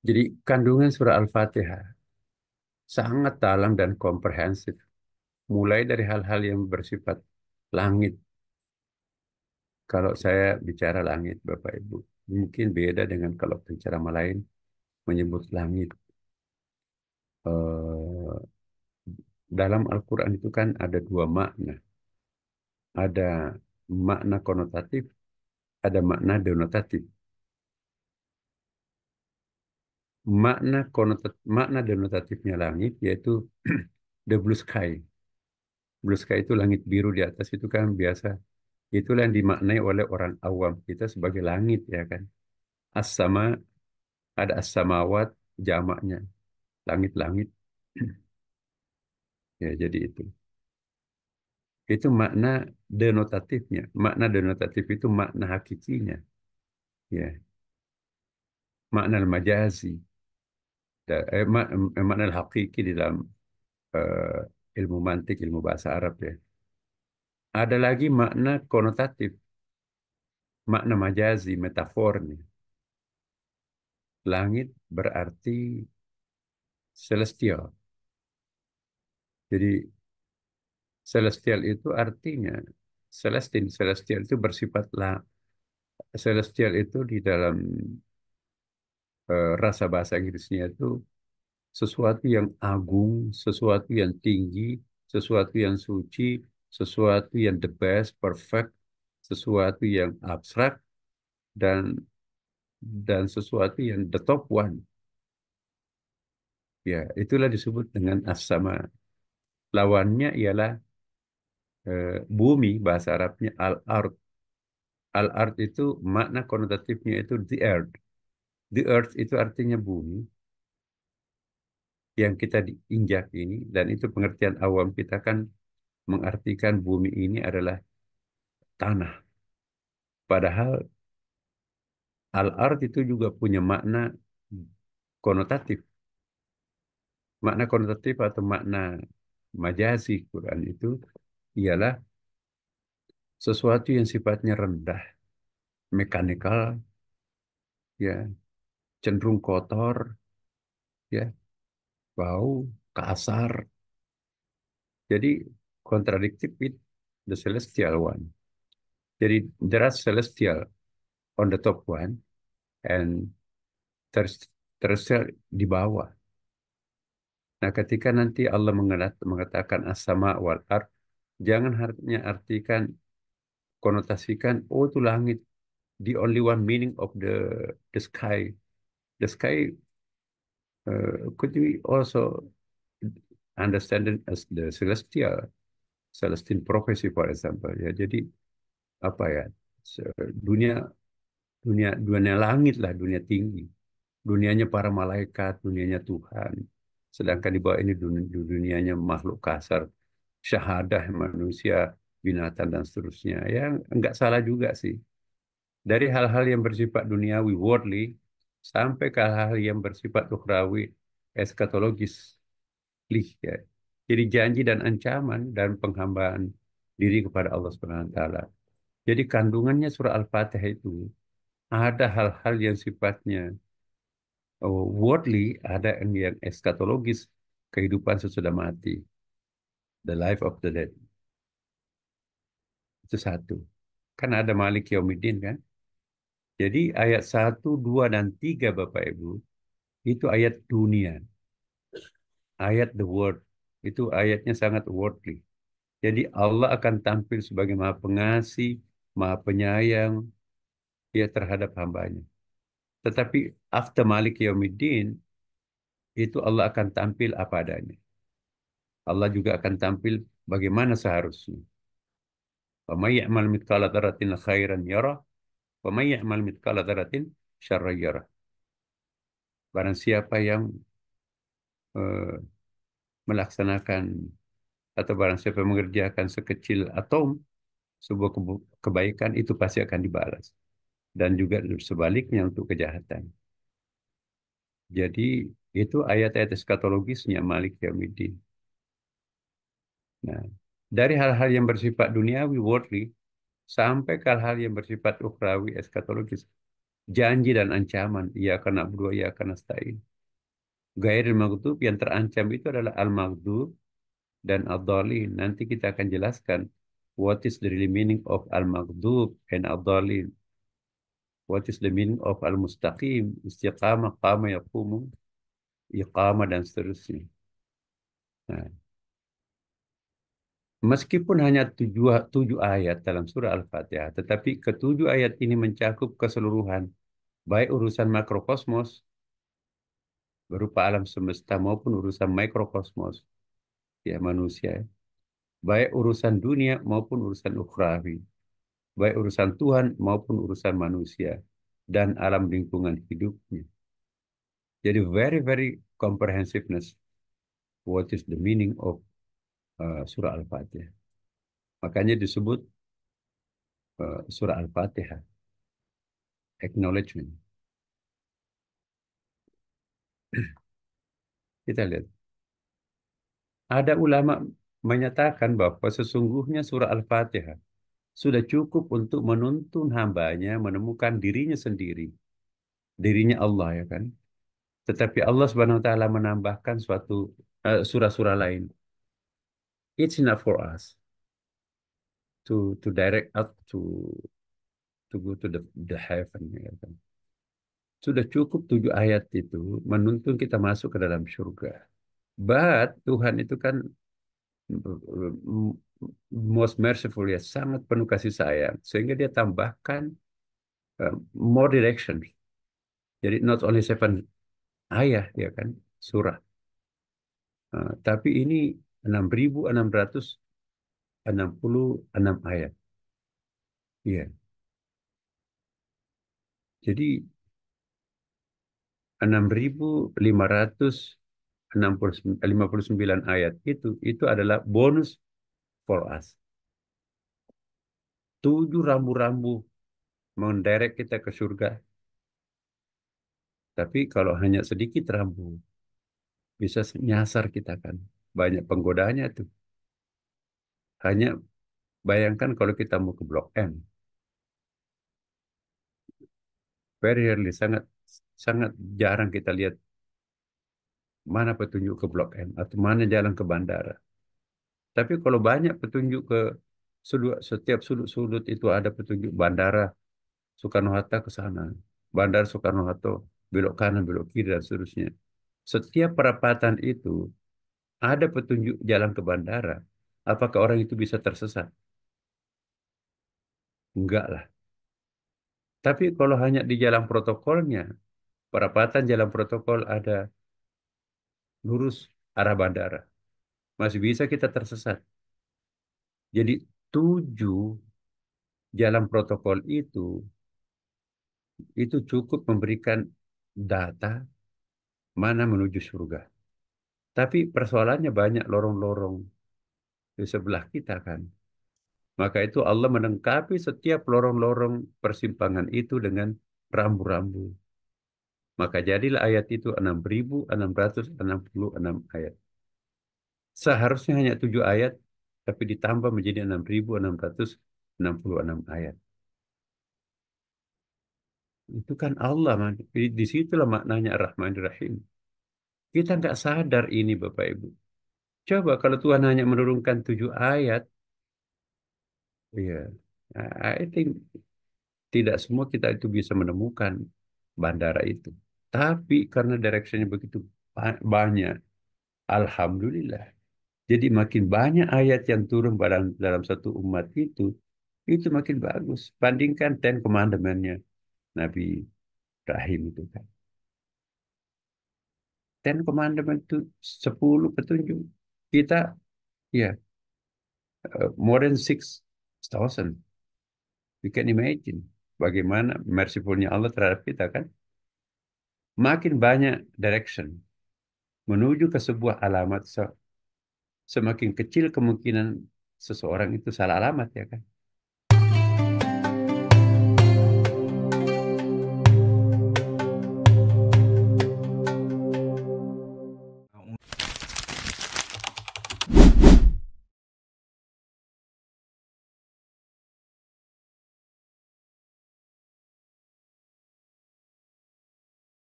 Jadi kandungan surah Al-Fatihah sangat dalam dan komprehensif. Mulai dari hal-hal yang bersifat langit. Kalau saya bicara langit, Bapak Ibu, mungkin beda dengan kalau pencerama lain menyebut langit. Eh, dalam Al-Quran itu kan ada dua makna. Ada makna konotatif, ada makna denotatif. Makna denotatifnya langit yaitu the blue sky. Blue sky itu langit biru di atas itu kan biasa. Itulah yang dimaknai oleh orang awam kita sebagai langit ya kan. As-sama ada as-samawat jamaknya langit-langit. Ya jadi itu. Itu makna denotatifnya. Makna denotatif itu makna hakikinya. Ya, makna majazi. Makna hakiki di dalam ilmu mantik, ilmu bahasa Arab ya. Ada lagi makna konotatif, makna majazi, metafornya. Langit berarti celestial. Jadi celestial itu artinya celestial itu bersifat celestial itu di dalam rasa bahasa Inggrisnya itu sesuatu yang agung, sesuatu yang tinggi, sesuatu yang suci, sesuatu yang the best, perfect, sesuatu yang abstrak dan sesuatu yang the top one. Ya, itulah disebut dengan as-sama. Lawannya ialah bumi, bahasa Arabnya al-ard. Al-ard itu makna konotatifnya itu the earth. The earth itu artinya bumi yang kita diinjak ini, dan itu pengertian awam kita kan mengartikan bumi ini adalah tanah. Padahal al-ard itu juga punya makna konotatif. Makna konotatif atau makna majazi Quran itu ialah sesuatu yang sifatnya rendah, mekanikal, ya, cenderung kotor, ya, bau, kasar. Jadi kontradiktif with the celestial one. Jadi there are celestial on the top one and terestial di bawah. Nah, ketika nanti Allah mengatakan as-sama wal ard, jangan hanya artikan konotasikan oh itu langit. The only one meaning of the sky. The sky could be also understood as the celestial prophecy for example ya. Jadi apa ya? Dunia dunia langit lah, dunia tinggi. Dunianya para malaikat, dunianya Tuhan. Sedangkan di bawah ini dunianya makhluk kasar, syahadah manusia, binatang dan seterusnya. Ya enggak salah juga sih. Dari hal-hal yang bersifat duniawi, worldly, sampai ke hal-hal yang bersifat ukhrawi, eskatologis, ya. Jadi janji dan ancaman dan penghambaan diri kepada Allah Subhanahu wa taala. Jadi kandungannya surah Al-Fatihah itu ada hal-hal yang sifatnya worldly, ada yang eskatologis, kehidupan sesudah mati, the life of the dead. Itu satu. Kan ada Malik Yaumiddin kan? Jadi ayat satu, 2, dan 3 Bapak Ibu, itu ayat dunia. Ayat the word. Itu ayatnya sangat worldly. Jadi Allah akan tampil sebagai maha pengasih, maha penyayang, ya terhadap hambanya. Tetapi after Malik Yaumiddin, itu Allah akan tampil apa adanya. Allah juga akan tampil bagaimana seharusnya. وَمَنْ يَعْمَلْ مِثْقَالَ ذَرَّةٍ خَيْرًا يَرَهُ وَمَنْ يَعْمَلْ مِثْقَالَ ذَرَّةٍ شَرًّا يَرَهُ. Barang siapa yang eh, melaksanakan atau barang siapa yang mengerjakan sekecil atom sebuah kebaikan itu pasti akan dibalas. Dan juga sebaliknya untuk kejahatan. Jadi itu ayat-ayat eskatologisnya Malik Yaumiddin. Nah, dari hal-hal yang bersifat duniawi, worldly, sampai ke hal-hal yang bersifat ukhrawi, eskatologis. Janji dan ancaman. Iya karena berdua, iya karena nasta'in. Gairil maghdub yang terancam itu adalah al-maghdub dan ad-dhalin. Nanti kita akan jelaskan what is the real meaning of al-maghdub and ad-dhalin. What is the meaning of al-mustaqim? Istiqamah, qama, yaqumu, iqamah dan seterusnya. Nah, meskipun hanya tujuh ayat dalam surah Al-Fatihah, tetapi ketujuh ayat ini mencakup keseluruhan, baik urusan makrokosmos berupa alam semesta maupun urusan mikrokosmos, ya manusia, baik urusan dunia maupun urusan ukhrawi, baik urusan Tuhan maupun urusan manusia dan alam lingkungan hidupnya. Jadi very very comprehensiveness. What is the meaning of surah Al-Fatihah? Makanya disebut surah Al-Fatihah, acknowledgement. Kita lihat. Ada ulama menyatakan bahwa sesungguhnya surah Al-Fatihah sudah cukup untuk menuntun hambanya menemukan dirinya sendiri, dirinya Allah ya kan. Tetapi Allah Subhanahu wa taala menambahkan suatu surah-surah lain. It's enough for us to direct us to go to the heaven ya kan. Sudah cukup tujuh ayat itu menuntun kita masuk ke dalam surga. But Tuhan itu kan most merciful ya, sangat penuh kasih sayang. Sehingga dia tambahkan more direction. Jadi not only seven ayat ya kan, surah. Tapi ini 6.666 ayat. Iya. Jadi 6.559 ayat itu adalah bonus for us. 7 rambu-rambu menderek kita ke surga. Tapi kalau hanya sedikit rambu, bisa nyasar kita kan. Banyak penggodanya tuh. Hanya bayangkan kalau kita mau ke Blok M. Very rarely, sangat sangat jarang kita lihat mana petunjuk ke Blok M atau mana jalan ke bandara. Tapi kalau banyak petunjuk ke setiap sudut-sudut itu ada petunjuk bandara Soekarno-Hatta ke sana, bandara Soekarno-Hatta belok kanan, belok kiri dan seterusnya. Setiap perapatan itu ada petunjuk jalan ke bandara. Apakah orang itu bisa tersesat? Enggak lah. Tapi kalau hanya di jalan protokolnya, perapatan jalan protokol ada lurus arah bandara. Masih bisa kita tersesat. Jadi 7 jalan protokol itu cukup memberikan data mana menuju surga. Tapi persoalannya banyak lorong-lorong di sebelah kita kan. Maka itu Allah melengkapi setiap lorong-lorong persimpangan itu dengan rambu-rambu. Maka jadilah ayat itu 6.666 ayat. Seharusnya hanya 7 ayat, tapi ditambah menjadi 6.666 ayat. Itu kan Allah, man. Di situlah maknanya Ar-Rahman Ar-Rahim. Kita nggak sadar ini, Bapak Ibu. Coba kalau Tuhan hanya menurunkan 7 ayat, ya, I think tidak semua kita itu bisa menemukan bandara itu. Tapi karena directionnya begitu banyak, Alhamdulillah. Jadi makin banyak ayat yang turun dalam satu umat itu makin bagus. Bandingkan Ten Commandment-nya Nabi Ibrahim itu kan. Ten Commandment itu 10 petunjuk. Kita, ya, more than 6,000. You can imagine bagaimana mercifulnya Allah terhadap kita kan. Makin banyak direction menuju ke sebuah alamat, semakin kecil kemungkinan seseorang itu salah alamat ya kan.